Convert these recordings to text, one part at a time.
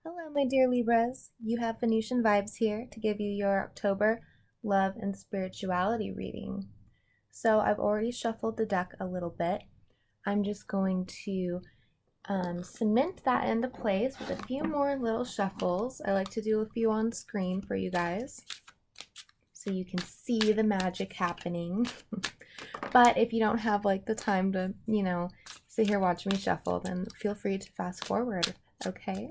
Hello, my dear Libras. You have Venusian vibes here to give you your October love and spirituality reading. So I've already shuffled the deck a little bit. I'm just going to cement that into place with a few more little shuffles. I like to do a few on screen for you guys so you can see the magic happening. But if you don't have like the time to, sit here watch me shuffle, then feel free to fast forward, okay?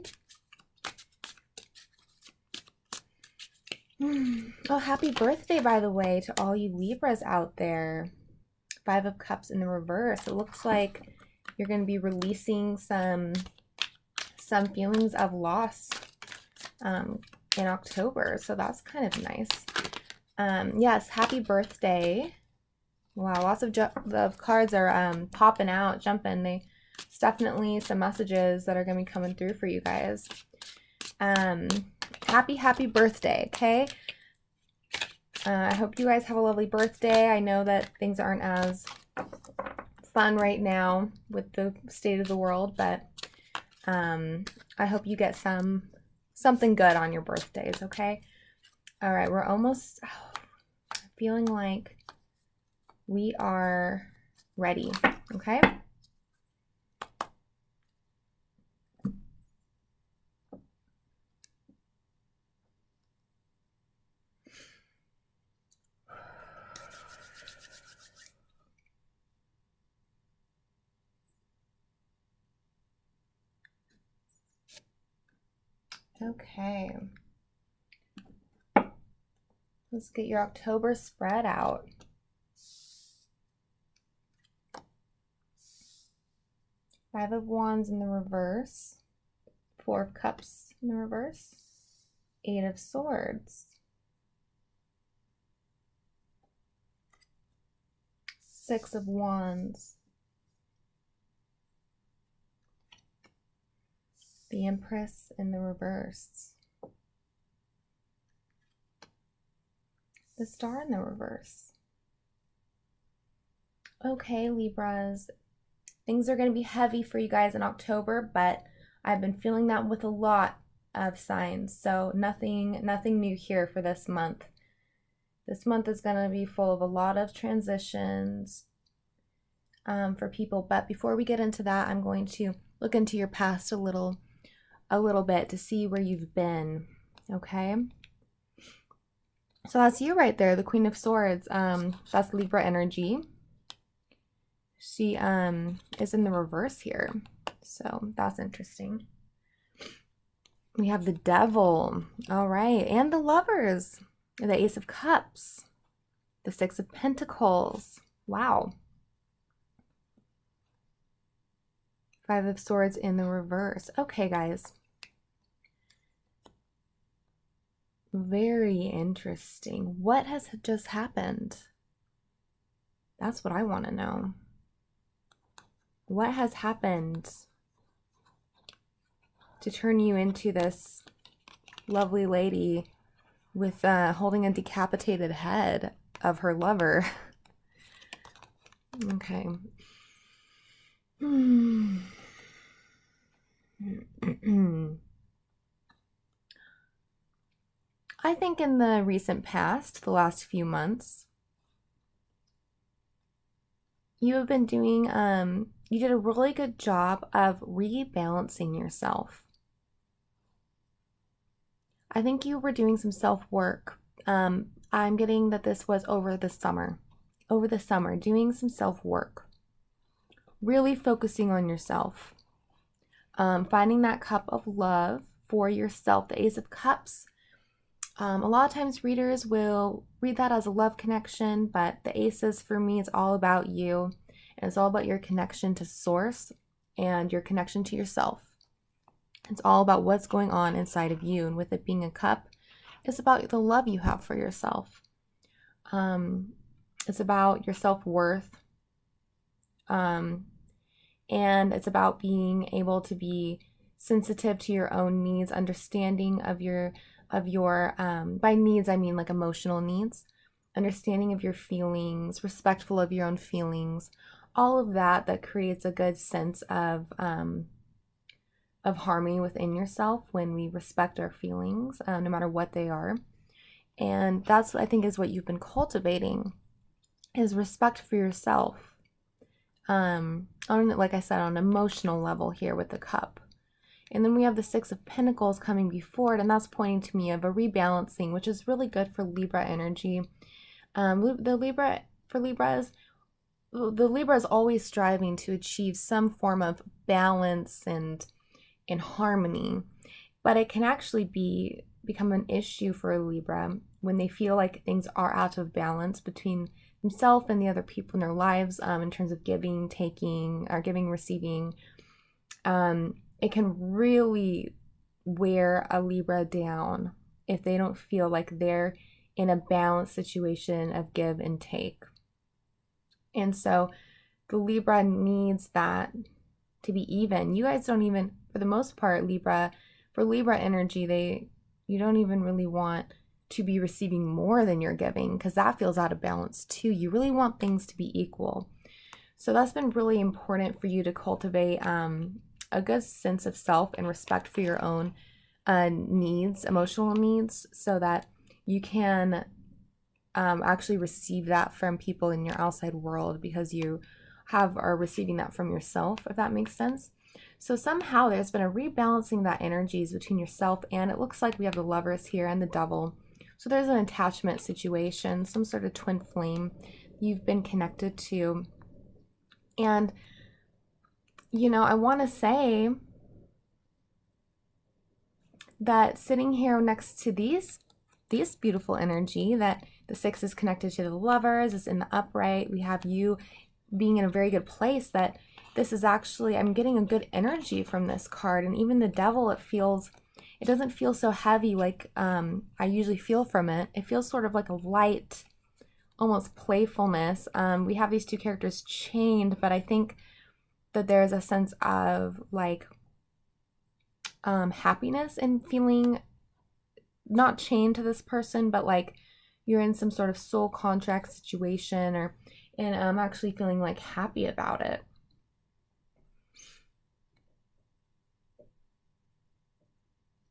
Oh, happy birthday, by the way, to all you Libras out there. Five of Cups in the reverse. It looks like you're going to be releasing some feelings of loss in October, so that's kind of nice. Yes, happy birthday. Wow, lots of cards are popping out, jumping. It's definitely some messages that are going to be coming through for you guys. Happy birthday, okay? I hope you guys have a lovely birthday. I know that things aren't as fun right now with the state of the world, but I hope you get something good on your birthdays, okay? All right, we're almost feeling like we are ready, okay? Okay. Let's get your October spread out. Five of Wands in the reverse. Four of Cups in the reverse. Eight of Swords. Six of Wands. The Empress in the reverse. The Star in the reverse. Okay, Libras. Things are going to be heavy for you guys in October, but I've been feeling that with a lot of signs. So nothing new here for this month. This month is going to be full of a lot of transitions for people. But before we get into that, I'm going to look into your past a little bit to see where you've been. Okay. So that's you right there, the Queen of Swords. That's Libra energy. She is in the reverse here. So that's interesting. We have the Devil. All right. And the Lovers. The Ace of Cups. The Six of Pentacles. Wow. Five of Swords in the reverse. Okay, guys. Very interesting. What has just happened? That's what I want to know. What has happened to turn you into this lovely lady with holding a decapitated head of her lover? Okay. I think in the recent past, the last few months, you have been doing, you did a really good job of rebalancing yourself. I think you were doing some self-work. I'm getting that this was over the summer, doing some self-work, really focusing on yourself, finding that cup of love for yourself. The Ace of Cups. A lot of times readers will read that as a love connection, but the aces for me is all about you. And it's all about your connection to source and your connection to yourself. It's all about what's going on inside of you. And with it being a cup, it's about the love you have for yourself. It's about your self-worth. And it's about being able to be sensitive to your own needs, understanding of your by needs I mean like emotional needs, understanding of your feelings, respectful of your own feelings, all of that creates a good sense of harmony within yourself when we respect our feelings, no matter what they are. And that's, I think, is what you've been cultivating, is respect for yourself. Like I said, on an emotional level here with the cup. And then we have the Six of Pentacles coming before it, and that's pointing to me of a rebalancing, which is really good for Libra energy. The Libra is always striving to achieve some form of balance and harmony, but it can actually become an issue for a Libra when they feel like things are out of balance between themselves and the other people in their lives, in terms of giving, taking, or giving, receiving. It can really wear a Libra down if they don't feel like they're in a balanced situation of give and take. And so the Libra needs that to be even. You guys don't even, for the most part, for Libra energy, you don't even really want to be receiving more than you're giving, because that feels out of balance too. You really want things to be equal. So that's been really important for you to cultivate a good sense of self and respect for your own needs, emotional needs, so that you can actually receive that from people in your outside world, because you are receiving that from yourself, if that makes sense. So somehow there's been a rebalancing of that energies between yourself, and it looks like we have the Lovers here and the Devil. So there's an attachment situation, some sort of twin flame you've been connected to. And, I want to say that sitting here next to these beautiful energy, that the Six is connected to the Lovers, is in the upright. We have you being in a very good place, that this is actually, I'm getting a good energy from this card. And even the Devil, it doesn't feel so heavy like I usually feel from it. It feels sort of like a light, almost playfulness. We have these two characters chained, but I think that there's a sense of like happiness and feeling not chained to this person, but like you're in some sort of soul contract situation, and I'm actually feeling like happy about it.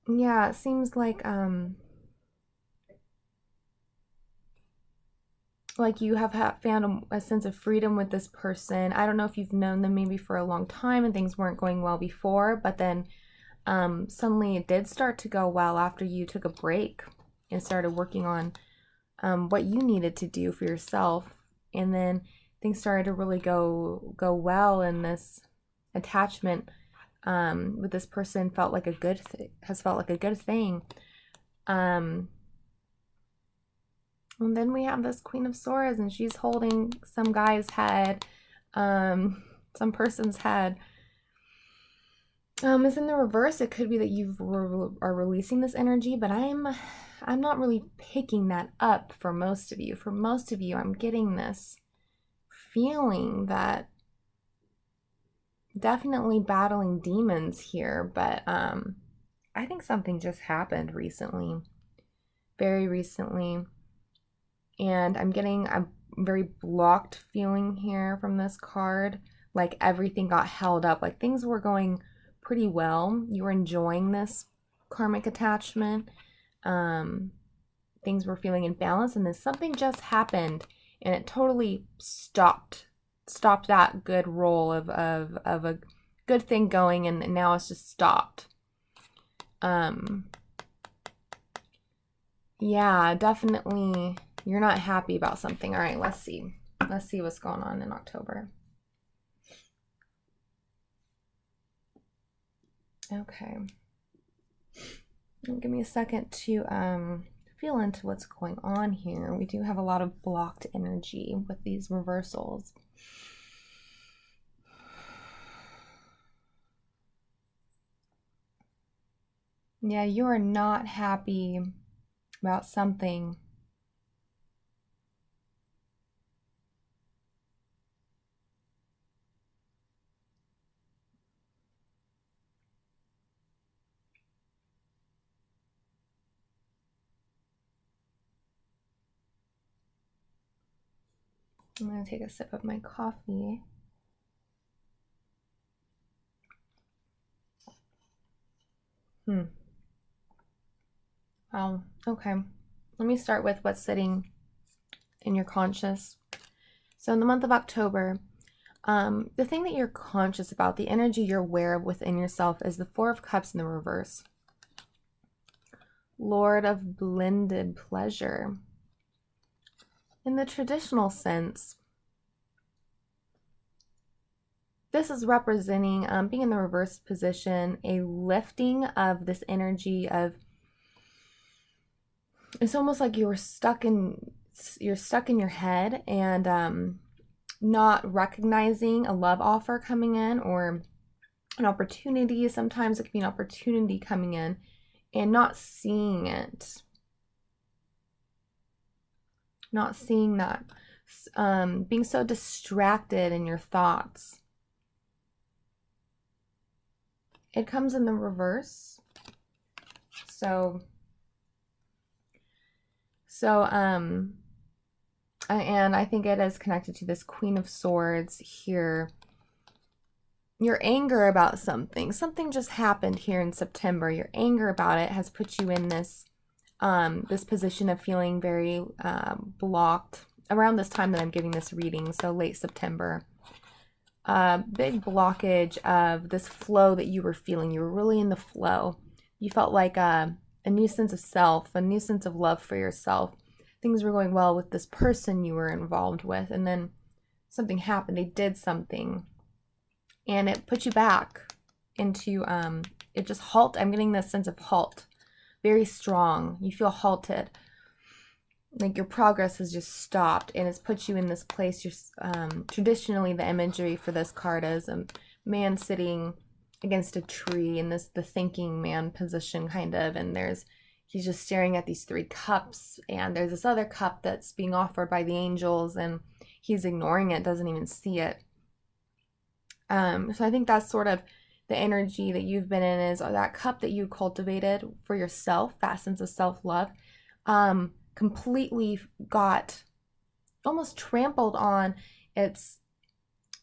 Yeah, it seems like you have found a sense of freedom with this person. I don't know if you've known them maybe for a long time and things weren't going well before, but then suddenly it did start to go well after you took a break and started working on what you needed to do for yourself. And then things started to really go well, and this attachment with this person has felt like a good thing. And then we have this Queen of Swords, and she's holding some guy's head, some person's head. Is in the reverse. It could be that you are releasing this energy, but I'm not really picking that up for most of you. For most of you, I'm getting this feeling that definitely battling demons here, but I think something just happened recently, very recently. And I'm getting a very blocked feeling here from this card. Like everything got held up. Like things were going pretty well. You were enjoying this karmic attachment. Things were feeling in balance, and then something just happened, and it totally stopped that good roll of a good thing going, and now it's just stopped. Yeah, definitely. You're not happy about something. All right, let's see. Let's see what's going on in October. Okay. Give me a second to feel into what's going on here. We do have a lot of blocked energy with these reversals. Yeah, you are not happy about something. I'm going to take a sip of my coffee. Hmm. Wow. Okay. Let me start with what's sitting in your conscious. So in the month of October, the thing that you're conscious about, the energy you're aware of within yourself, is the Four of Cups in the reverse. Lord of blended pleasure. In the traditional sense, this is representing, being in the reverse position, a lifting of this energy of, it's almost like you're stuck in your head and not recognizing a love offer coming in or an opportunity. Sometimes it can be an opportunity coming in and not seeing it. Not seeing that. Being so distracted in your thoughts. It comes in the reverse. And I think it is connected to this Queen of Swords here. Your anger about something just happened here in September. Your anger about it has put you in this position of feeling very blocked around this time that I'm giving this reading, so late September. Big blockage of this flow that you were feeling. You were really in the flow. You felt like a new sense of self, a new sense of love for yourself. Things were going well with this person you were involved with, and then something happened. They did something, and it put you back into, it just halt. I'm getting this sense of halt. Very strong. You feel halted. Like your progress has just stopped, and it's put you in this place. You're traditionally, the imagery for this card is a man sitting against a tree in the thinking man position, kind of, and he's just staring at these three cups, and there's this other cup that's being offered by the angels, and he's ignoring it, doesn't even see it. So I think that's sort of the energy that you've been in, is that cup that you cultivated for yourself, that sense of self-love, completely got almost trampled on. It's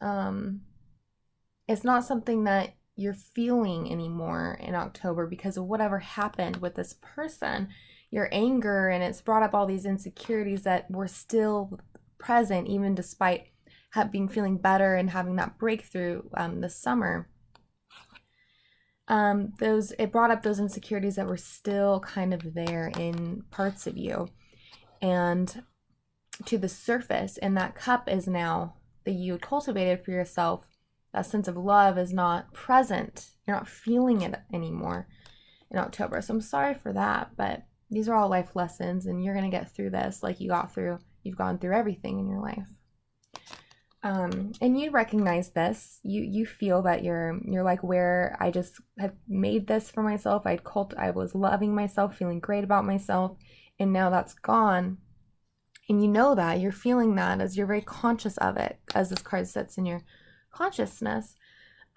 not something that you're feeling anymore in October because of whatever happened with this person, your anger, and it's brought up all these insecurities that were still present even despite feeling better and having that breakthrough this summer. It brought up those insecurities that were still kind of there in parts of you, and to the surface, and that cup is now that you had cultivated for yourself. That sense of love is not present. You're not feeling it anymore in October. So I'm sorry for that, but these are all life lessons, and you're going to get through this like you've gone through everything in your life. And you recognize this. You feel that you're like, where I just had made this for myself. I was loving myself, feeling great about myself, and now that's gone. And you know that, you're feeling that as you're very conscious of it, as this card sits in your consciousness.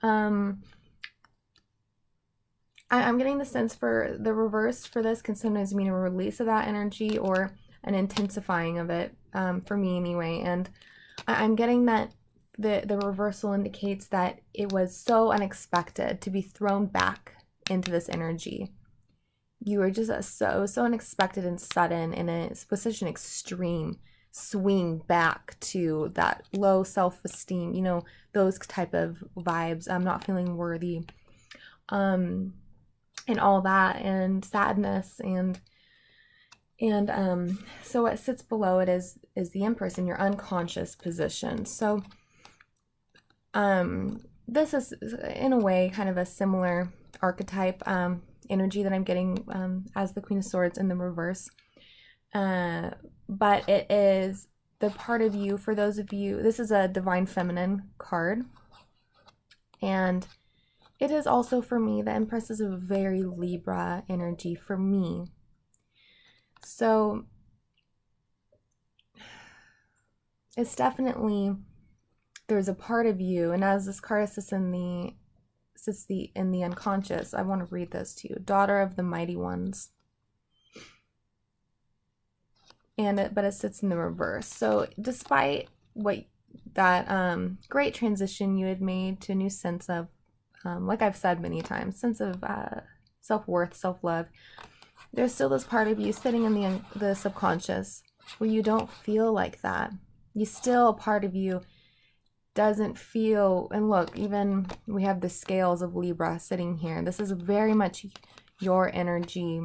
I'm getting the sense for the reverse for this can sometimes mean a release of that energy or an intensifying of it, for me anyway. And I'm getting that the reversal indicates that it was so unexpected to be thrown back into this energy. You were just so unexpected and sudden, in a position extreme swing back to that low self-esteem, those type of vibes. I'm not feeling worthy, and all that, and sadness, and so what sits below it is the Empress in your unconscious position. So this is in a way kind of a similar archetype energy that I'm getting as the Queen of Swords in the reverse, but it is the part of you, for those of you, this is a Divine Feminine card, and it is also, for me, the Empress is a very Libra energy for me. So it's definitely, there's a part of you, and as this card sits in the unconscious, I want to read this to you. Daughter of the Mighty Ones. But it sits in the reverse. So despite that great transition you had made to a new sense of, like I've said many times, sense of self-worth, self-love, there's still this part of you sitting in the subconscious where you don't feel like that. You still, a part of you doesn't feel, and look, even we have the scales of Libra sitting here. This is very much your energy.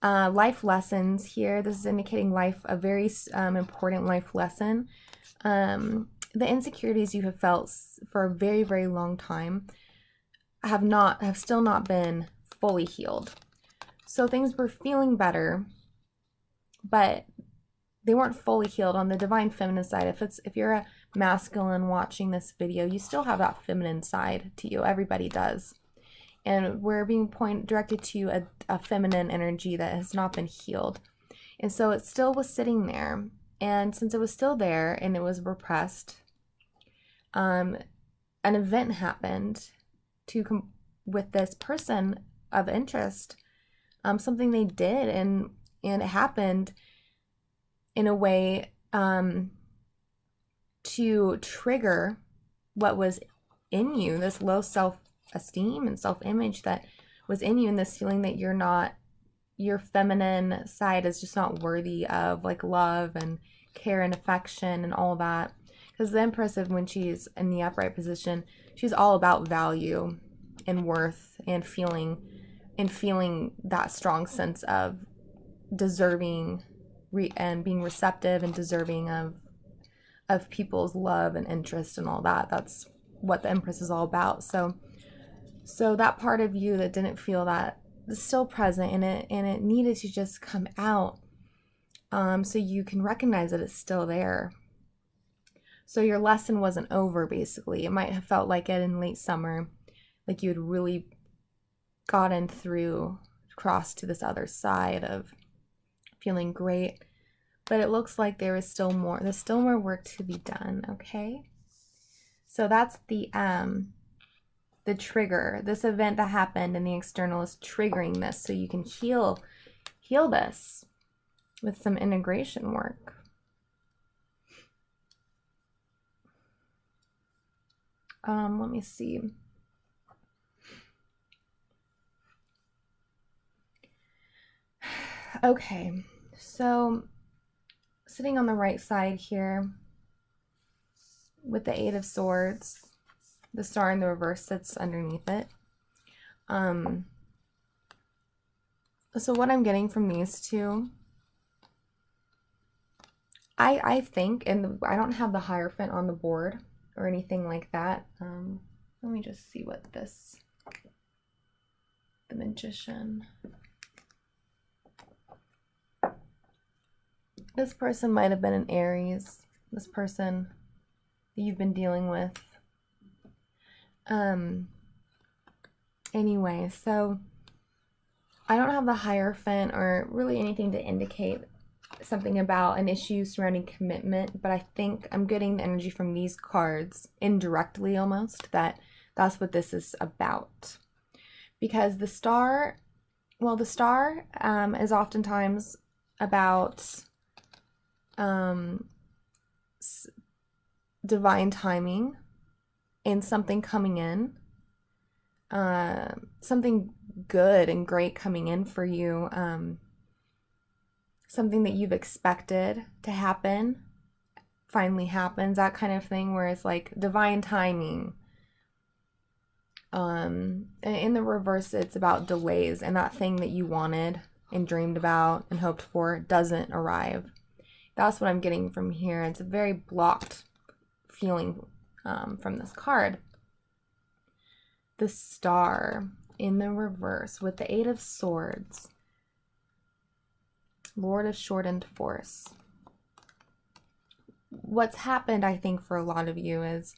Life lessons here. This is indicating life, a very important life lesson. The insecurities you have felt for a very, very long time have still not been fully healed. So things were feeling better, but they weren't fully healed on the divine feminine side. If you're a masculine watching this video, you still have that feminine side to you. Everybody does. And we're being directed to a feminine energy that has not been healed. And so it still was sitting there. And since it was still there and it was repressed, an event happened with this person of interest, something they did, and it happened in a way to trigger what was in you, this low self-esteem and self-image that was in you, and this feeling that your feminine side is just not worthy of like love and care and affection and all that. Because the Empress, when she's in the upright position, she's all about value and worth and feeling that strong sense of deserving and being receptive and deserving of people's love and interest and all that. That's what the Empress is all about. So that part of you that didn't feel that is still present, and it needed to just come out, so you can recognize that it's still there. So your lesson wasn't over, basically. It might have felt like it in late summer, like you had really gotten through, crossed to this other side of feeling great, but it looks like there's still more work to be done. Okay, so that's the trigger. This event that happened in the external is triggering this, so you can heal this with some integration work. Let me see. Okay, so sitting on the right side here with the Eight of Swords, the star in the reverse sits underneath it. So what I'm getting from these two, I think, and I don't have the Hierophant on the board or anything like that. Let me just see what the Magician. This person might have been an Aries. This person that you've been dealing with. Anyway, so I don't have the Hierophant or really anything to indicate something about an issue surrounding commitment, but I think I'm getting the energy from these cards indirectly almost that that's what this is about. Because the star is oftentimes about divine timing and something coming in, something good and great coming in for you, something that you've expected to happen finally happens, that kind of thing, where it's like divine timing. In the reverse, it's about delays, and that thing that you wanted and dreamed about and hoped for doesn't arrive. That's what I'm getting from here. It's a very blocked feeling from this card. The Star in the reverse with the Eight of Swords. Lord of Shortened Force. What's happened, I think, for a lot of you is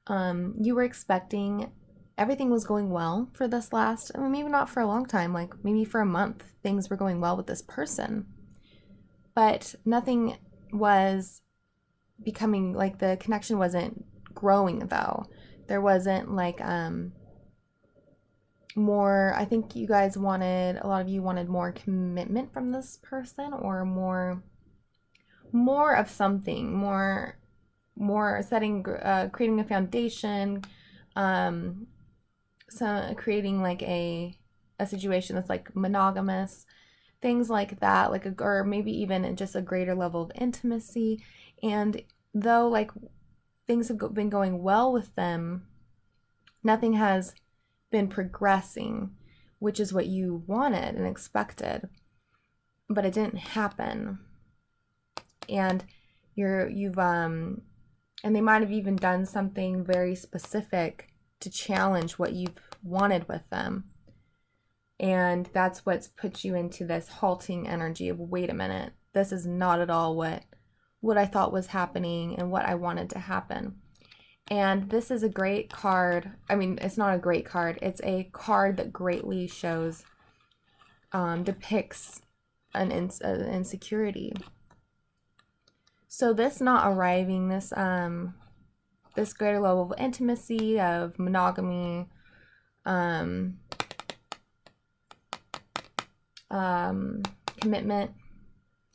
you were expecting everything was going well for this last, I mean, maybe not for a long time, like maybe for a month, things were going well with this person. But nothing was becoming, like the connection wasn't growing though. There wasn't like more, I think you guys wanted, a lot of you wanted more commitment from this person, or more of something, more setting, creating a foundation, um, so creating like a situation that's like monogamous, things like that, like or maybe even just a greater level of intimacy. And though like things have been going well with them, nothing has been progressing, which is what you wanted and expected, but it didn't happen. And you've and they might have even done something very specific to challenge what you've wanted with them. And that's what's put you into this halting energy of, wait a minute, this is not at all what I thought was happening and what I wanted to happen. And this is a great card. I mean, it's not a great card. It's a card that greatly shows, depicts an insecurity. So this not arriving, this greater level of intimacy, of monogamy, commitment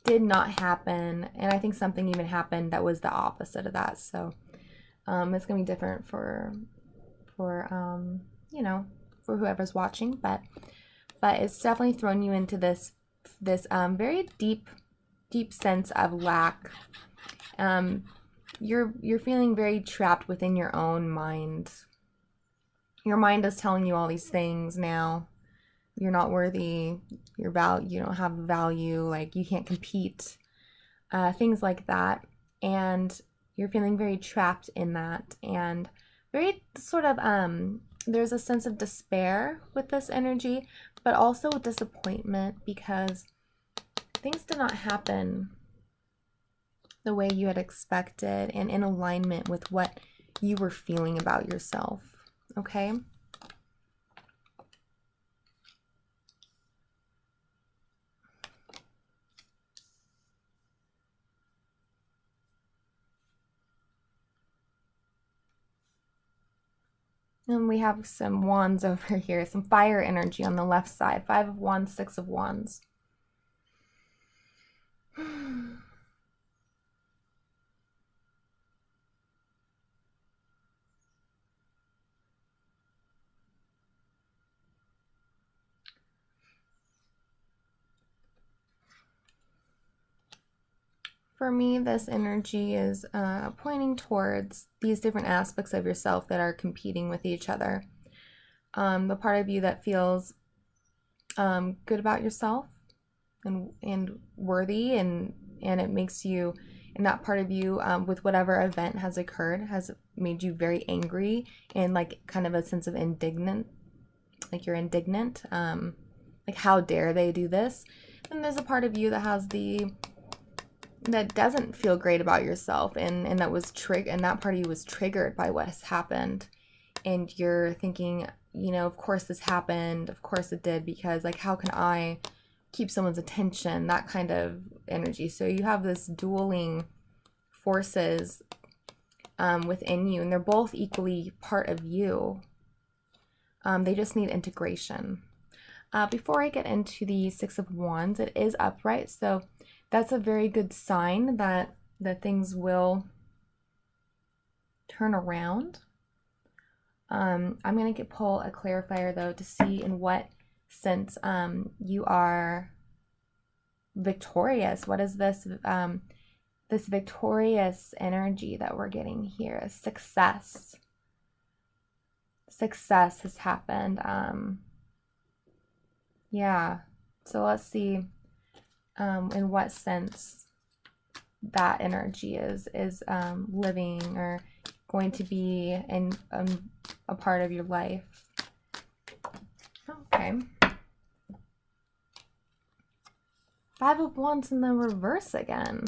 did not happen. And I think something even happened that was the opposite of that. So it's gonna be different for you know, for whoever's watching, but it's definitely thrown you into this very deep sense of lack. You're feeling very trapped within your own mind. Your mind is telling you all these things now. You're not worthy. You don't have value. Like, you can't compete. Things like that. And you're feeling very trapped in that, and very sort of there's a sense of despair with this energy, but also disappointment because things did not happen the way you had expected and in alignment with what you were feeling about yourself. Okay? And we have some wands over here, some fire energy on the left side. 5 of Wands, 6 of Wands. For me, this energy is pointing towards these different aspects of yourself that are competing with each other. The part of you that feels good about yourself and worthy, and it makes you, and that part of you, with whatever event has occurred, has made you very angry and like kind of a sense of indignant, like you're indignant, like how dare they do this. And there's a part of you that has that doesn't feel great about yourself, and that was and that part of you was triggered by what has happened, and you're thinking, you know, of course this happened, of course it did, because like how can I keep someone's attention, that kind of energy. So you have this dueling forces within you, and they're both equally part of you. They just need integration. Before I get into the 6 of Wands, it is upright, so that's a very good sign that things will turn around. I'm going to pull a clarifier, though, to see in what sense you are victorious. What is this this victorious energy that we're getting here? Success. Success has happened. Yeah. So let's see in what sense that energy is living or going to be in a part of your life. Okay. 5 of Wands in the reverse again.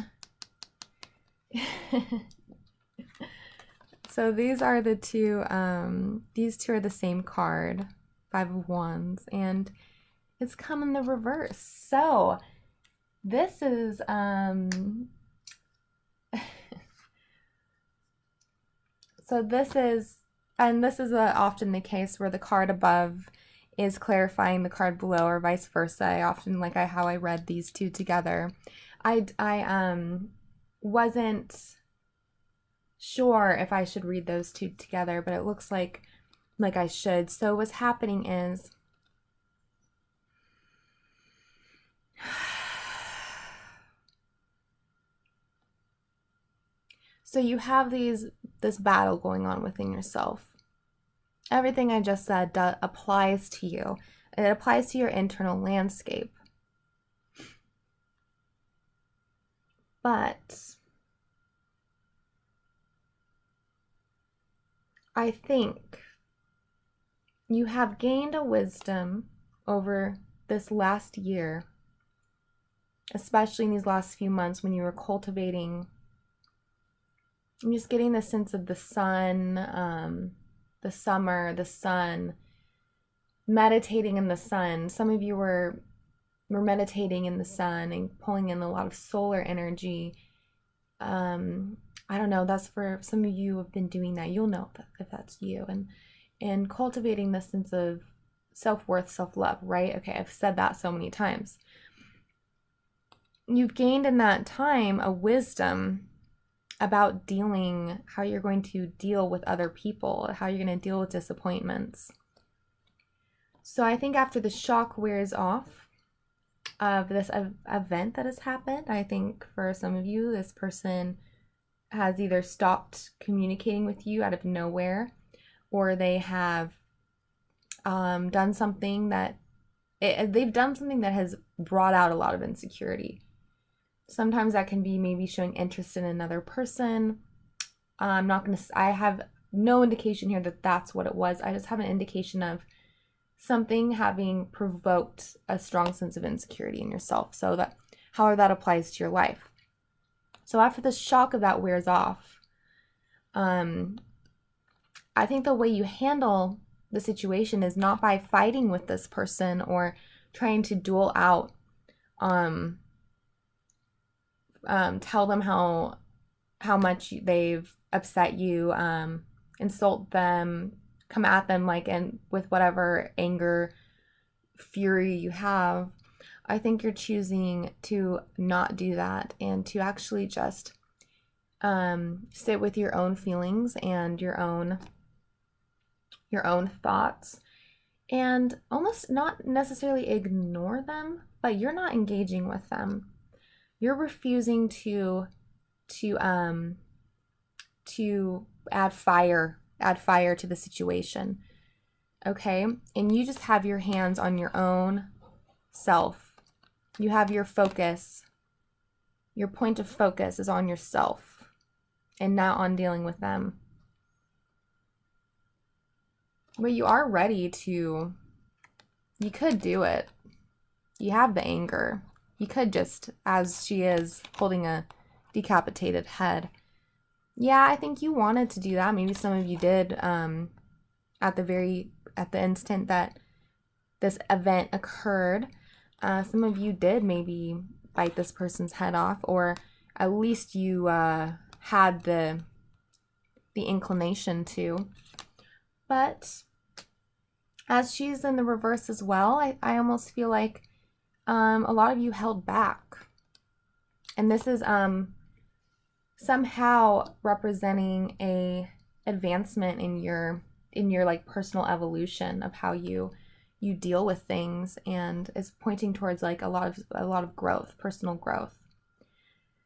So these are the two, these two are the same card, 5 of Wands, and it's come in the reverse. So this is, so this is, and this is often the case where the card above is clarifying the card below, or vice versa. I often like how I read these two together. I wasn't sure if I should read those two together, but it looks like like I should. So what's happening is so you have this battle going on within yourself. Everything I just said applies to you. It applies to your internal landscape. But I think you have gained a wisdom over this last year, especially in these last few months when you were cultivating. I'm just getting the sense of the sun, the summer, the sun, meditating in the sun. Some of you were meditating in the sun and pulling in a lot of solar energy. I don't know, that's for some of you who have been doing that. You'll know if that's you. And cultivating this sense of self-worth, self-love, right? Okay, I've said that so many times. You've gained in that time a wisdom about how you're going to deal with other people, how you're going to deal with disappointments. So I think after the shock wears off of this event that has happened, I think for some of you, this person has either stopped communicating with you out of nowhere, or they have done something that has brought out a lot of insecurity. Sometimes that can be maybe showing interest in another person. I have no indication here that that's what it was. I just have an indication of something having provoked a strong sense of insecurity in yourself. So that, however that applies to your life. So after the shock of that wears off, I think the way you handle the situation is not by fighting with this person or trying to duel out, tell them how much they've upset you, insult them, come at them with whatever anger, fury you have. I think you're choosing to not do that and to actually just sit with your own feelings and your own thoughts, and almost not necessarily ignore them, but you're not engaging with them. You're refusing to add fire to the situation. Okay? And you just have your hands on your own self. You have your focus. Your point of focus is on yourself and not on dealing with them. But you are ready to, you could do it. You have the anger. You could just, as she is holding a decapitated head. Yeah, I think you wanted to do that. Maybe some of you did at the instant that this event occurred. Some of you did maybe bite this person's head off, or at least you had the inclination to. But as she's in the reverse as well, I almost feel like a lot of you held back. And this is somehow representing a advancement in your like personal evolution of how you deal with things, and is pointing towards like a lot of growth, personal growth.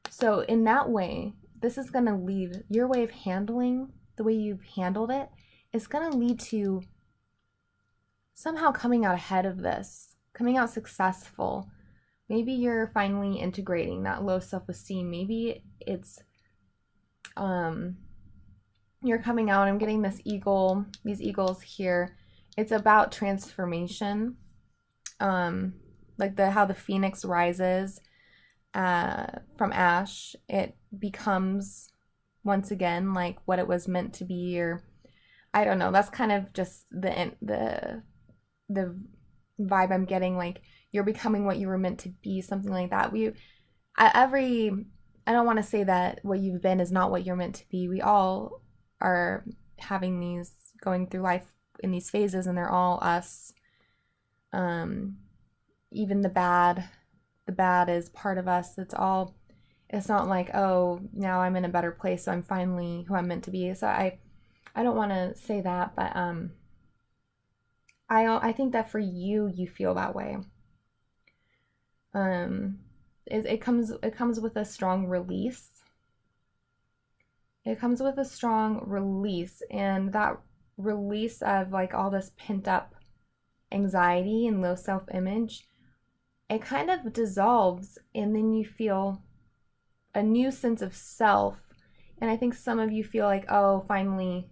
So in that way, this is going to lead, your way of handling the way you've handled it is going to lead to somehow coming out ahead of this, coming out successful. Maybe you're finally integrating that low self-esteem. Maybe it's you're coming out. I'm getting these eagles here. It's about transformation, like how the phoenix rises from ash. It becomes once again like what it was meant to be, or I don't know. That's kind of just the vibe I'm getting. Like you're becoming what you were meant to be, something like that. I don't want to say that what you've been is not what you're meant to be. We all are going through life in these phases, and they're all us. Even the bad is part of us. It's not like, oh, now I'm in a better place, so I'm finally who I'm meant to be. So I don't want to say that, but I think that for you, you feel that way. It comes with a strong release. It comes with a strong release, and that release of like all this pent up anxiety and low self-image, it kind of dissolves, and then you feel a new sense of self. And I think some of you feel like, oh, finally,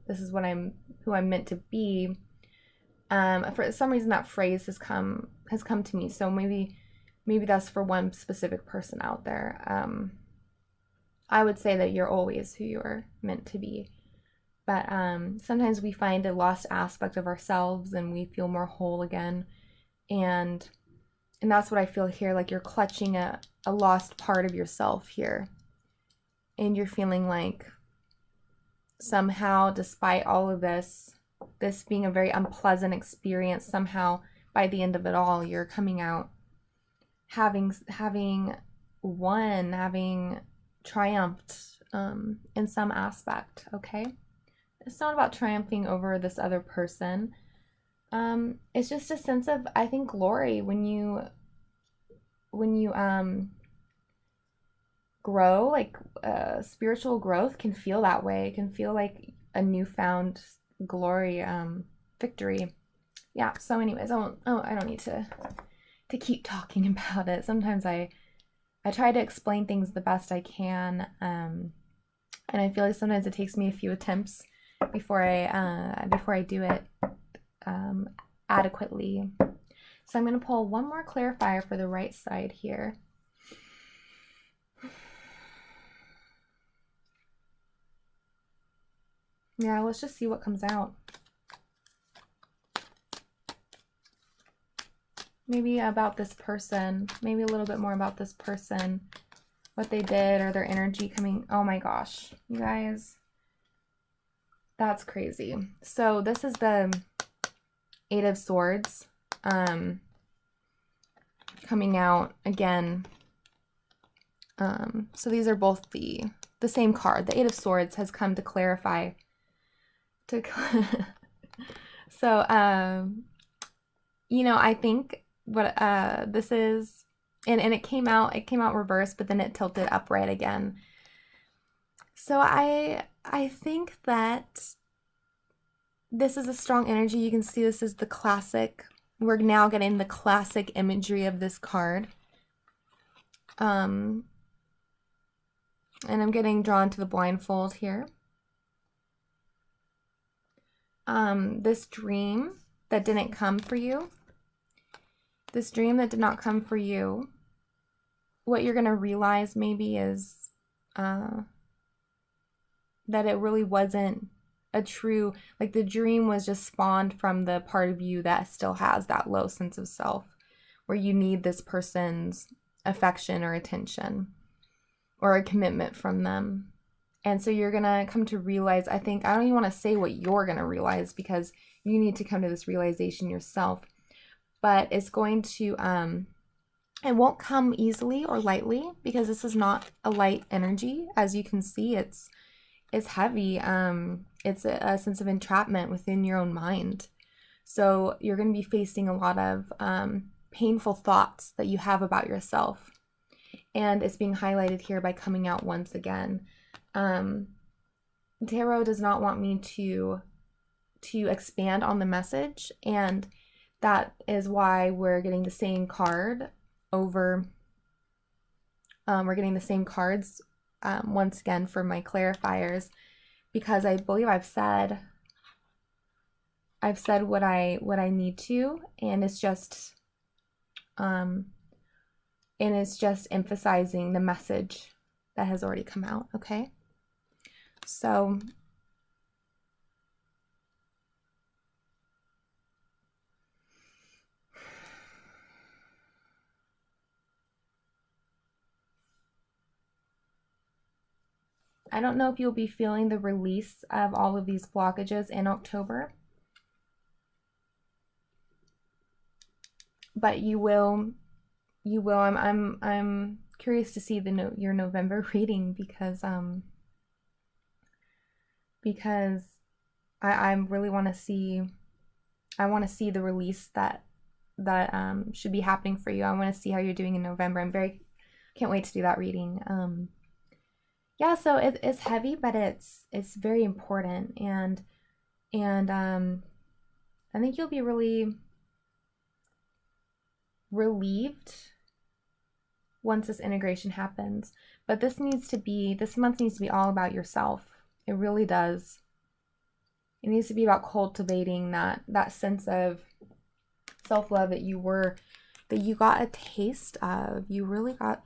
this is what I'm, who I'm meant to be. For some reason, that phrase has come to me. So maybe that's for one specific person out there. I would say that you're always who you're meant to be. But sometimes we find a lost aspect of ourselves and we feel more whole again. And that's what I feel here, like you're clutching a lost part of yourself here. And you're feeling like somehow, despite all of this being a very unpleasant experience, somehow by the end of it all, you're coming out having triumphed in some aspect, okay? It's not about triumphing over this other person. It's just a sense of, I think, glory when you grow, like spiritual growth can feel that way. It can feel like a newfound glory, victory. Yeah, so anyways, I don't need to keep talking about it. Sometimes I try to explain things the best I can, and I feel like sometimes it takes me a few attempts before I do it adequately. So I'm going to pull one more clarifier for the right side here. Yeah, let's just see what comes out. Maybe about this person, maybe a little bit more about this person, what they did, or their energy coming. Oh my gosh, you guys, that's crazy. So this is the Eight of Swords coming out again. So these are both the same card. The Eight of Swords has come to clarify. So you know, I think what this is, and it came out reversed, but then it tilted upright again. So I think that this is a strong energy. You can see this is the classic. We're now getting the classic imagery of this card. And I'm getting drawn to the blindfold here. This dream that didn't come for you. This dream that did not come for you. What you're going to realize maybe is that it really wasn't a true, like the dream was just spawned from the part of you that still has that low sense of self, where you need this person's affection or attention or a commitment from them. And so you're going to come to realize, I don't even want to say what you're going to realize because you need to come to this realization yourself. But it's going to, it won't come easily or lightly because this is not a light energy. As you can see, it's heavy. It's a sense of entrapment within your own mind. So you're going to be facing a lot of painful thoughts that you have about yourself. And it's being highlighted here by coming out once again. Tarot does not want me to expand on the message, and that is why we're getting the same card over. We're getting the same cards once again for my clarifiers, because I believe I've said what I need to, and it's just emphasizing the message that has already come out. Okay, so I don't know if you'll be feeling the release of all of these blockages in October, but you will. I'm curious to see your November reading because I really want to see I want to see the release that should be happening for you. I want to see how you're doing in November. Can't wait to do that reading. Yeah, so it's heavy, but it's very important, and I think you'll be really relieved once this integration happens. But this month needs to be all about yourself. It really does. It needs to be about cultivating that sense of self-love that you got a taste of. You really got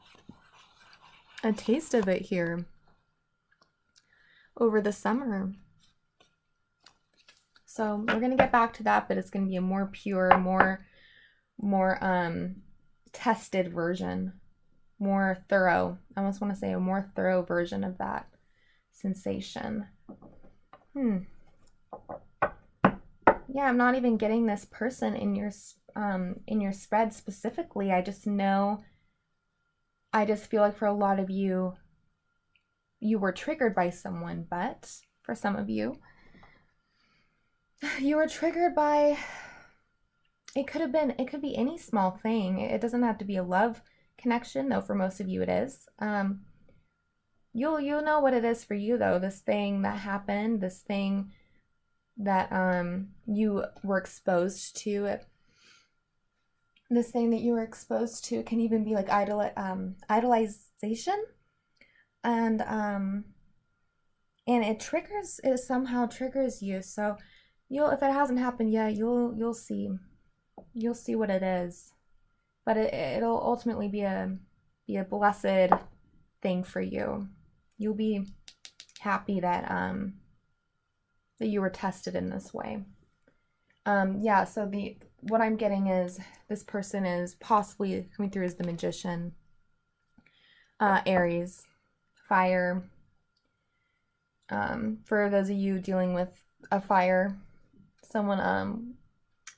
a taste of it here over the summer. So we're going to get back to that, but it's going to be a more pure, more tested version, more thorough. I almost want to say a more thorough version of that sensation. Yeah, I'm not even getting this person in your spread specifically. I just feel like for a lot of you, you were triggered by someone, but for some of you, you were triggered by, it could be any small thing. It doesn't have to be a love connection, though for most of you it is. You'll know what it is for you, though. This thing that happened, this thing that you were exposed to, this thing that you were exposed to can even be like idolization, and it somehow triggers you. So if it hasn't happened yet, you'll see what it is, but it'll ultimately be a blessed thing for you. You'll be happy that that you were tested in this way. Yeah, so what I'm getting is this person is possibly coming through as the Magician, Aries, fire. For those of you dealing with a fire, someone,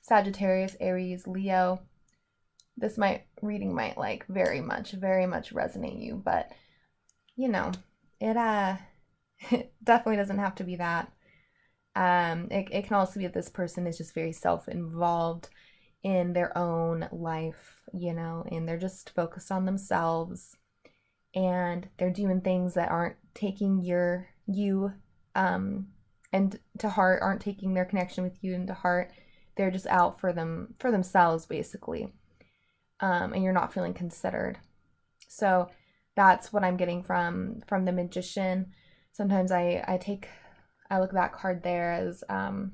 Sagittarius, Aries, Leo, this reading might like very much resonate you, but it definitely doesn't have to be that. It can also be that this person is just very self-involved in their own life, and they're just focused on themselves, and they're doing things that aren't taking you and to heart, aren't taking their connection with you into heart. They're just out for themselves, basically, and you're not feeling considered. So that's what I'm getting from the Magician. Sometimes I look at that card there as a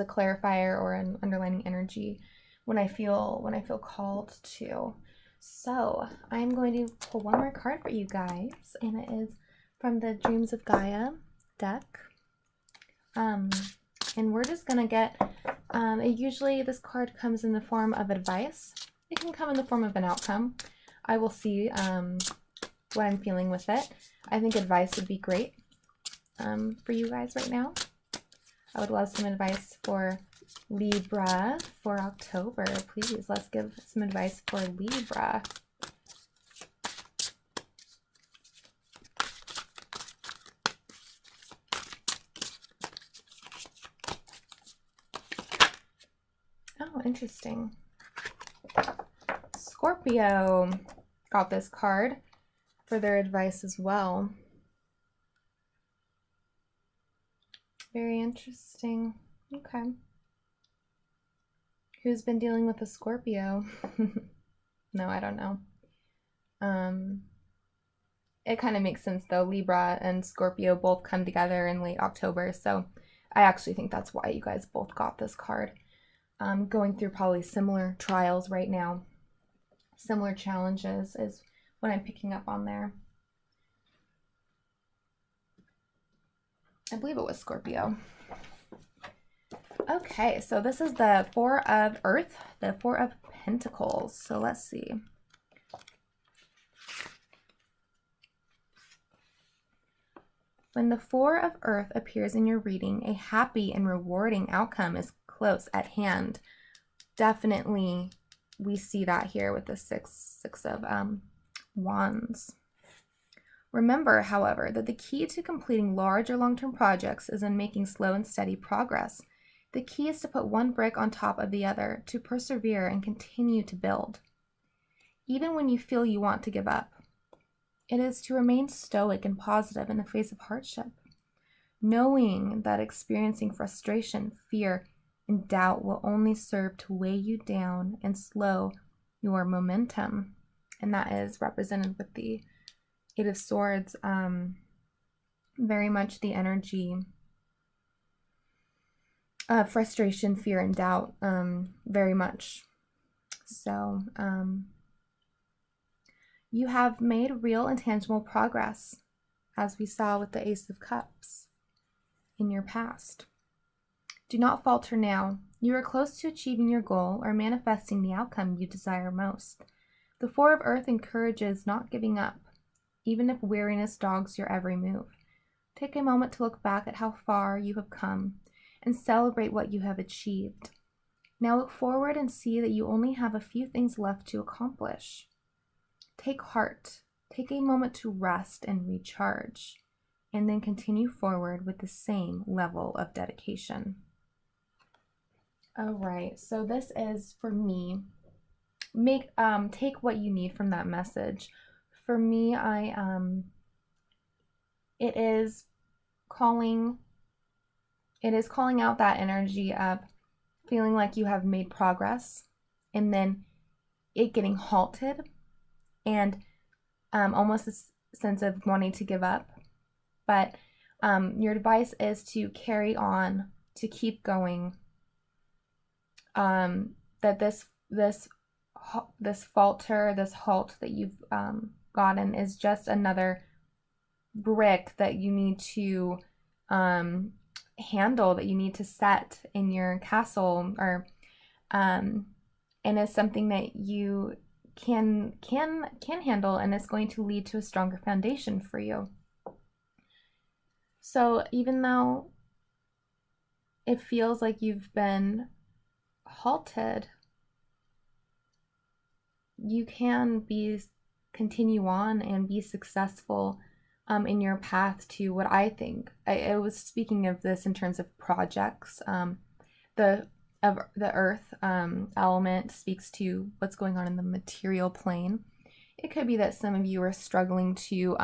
clarifier or an underlining energy when I feel called to. So I'm going to pull one more card for you guys, and it is from the Dreams of Gaia deck. And we're just gonna get, usually this card comes in the form of advice. It can come in the form of an outcome. I will see what I'm feeling with it. I think advice would be great for you guys right now. I would love some advice for Libra for October. Please, let's give some advice for Libra. Oh, interesting. Scorpio got this card for their advice as well. Very interesting. Okay. Who's been dealing with a Scorpio? No, I don't know. It kind of makes sense though. Libra and Scorpio both come together in late October, so I actually think that's why you guys both got this card. Going through probably similar trials right now. Similar challenges is what I'm picking up on there. I believe it was Scorpio. Okay, so this is the Four of Earth, the Four of Pentacles. So let's see. When the Four of Earth appears in your reading, a happy and rewarding outcome is close at hand. Definitely, we see that here with the six of Wands. Remember, however, that the key to completing large or long-term projects is in making slow and steady progress. The key is to put one brick on top of the other, to persevere and continue to build, even when you feel you want to give up. It is to remain stoic and positive in the face of hardship, knowing that experiencing frustration, fear, and doubt will only serve to weigh you down and slow your momentum. And that is represented with the Eight of Swords, very much the energy of frustration, fear, and doubt, very much. So you have made real and tangible progress, as we saw with the Ace of Cups in your past. Do not falter now. You are close to achieving your goal or manifesting the outcome you desire most. The Four of Earth encourages not giving up, even if weariness dogs your every move. Take a moment to look back at how far you have come and celebrate what you have achieved. Now look forward and see that you only have a few things left to accomplish. Take heart. Take a moment to rest and recharge, and then continue forward with the same level of dedication. All right, so this is for me. Take what you need from that message. For me, it is calling out that energy of feeling like you have made progress, and then it getting halted, and almost a sense of wanting to give up. But your advice is to carry on, to keep going. That this falter, this halt that you've gotten is just another brick that you need to handle, that you need to set in your castle, or and it's something that you can handle, and it's going to lead to a stronger foundation for you. So even though it feels like you've been halted, you can continue on and be successful in your path to what I think. I was speaking of this in terms of projects. The earth element speaks to what's going on in the material plane. It could be that some of you are struggling to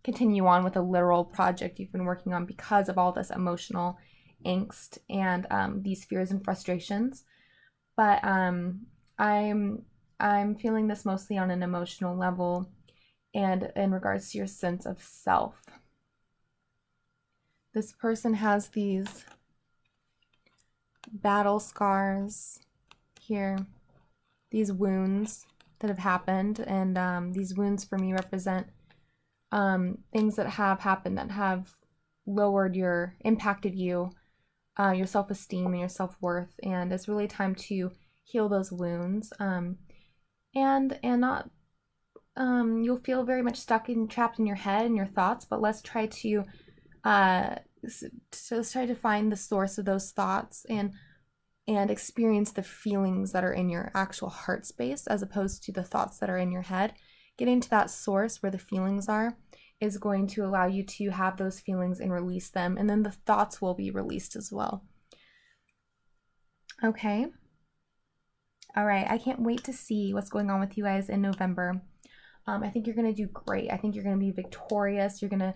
continue on with a literal project you've been working on because of all this emotional angst and these fears and frustrations. But I'm feeling this mostly on an emotional level and in regards to your sense of self. This person has these battle scars here, these wounds that have happened, and these wounds for me represent things that have happened that have impacted you, your self-esteem and your self-worth, and it's really time to heal those wounds, and not you'll feel very much trapped in your head and your thoughts, but let's try to find the source of those thoughts and experience the feelings that are in your actual heart space as opposed to the thoughts that are in your head. Getting to that source where the feelings are is going to allow you to have those feelings and release them, and then the thoughts will be released as well. Okay. All right, I can't wait to see what's going on with you guys in November. I think you're going to do great. I think you're going to be victorious. You're going to,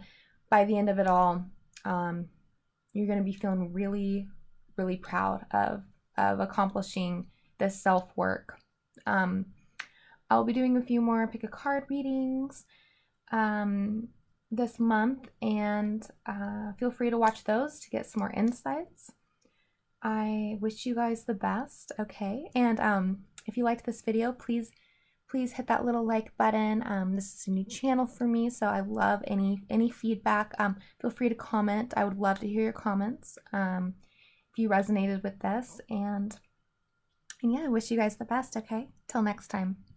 by the end of it all, you're going to be feeling really, really proud of accomplishing this self-work. I'll be doing a few more pick a card readings this month, and feel free to watch those to get some more insights. I wish you guys the best, okay? And if you liked this video, please hit that little like button. This is a new channel for me, so I love any feedback. Feel free to comment. I would love to hear your comments if you resonated with this. And yeah, I wish you guys the best, okay? Till next time.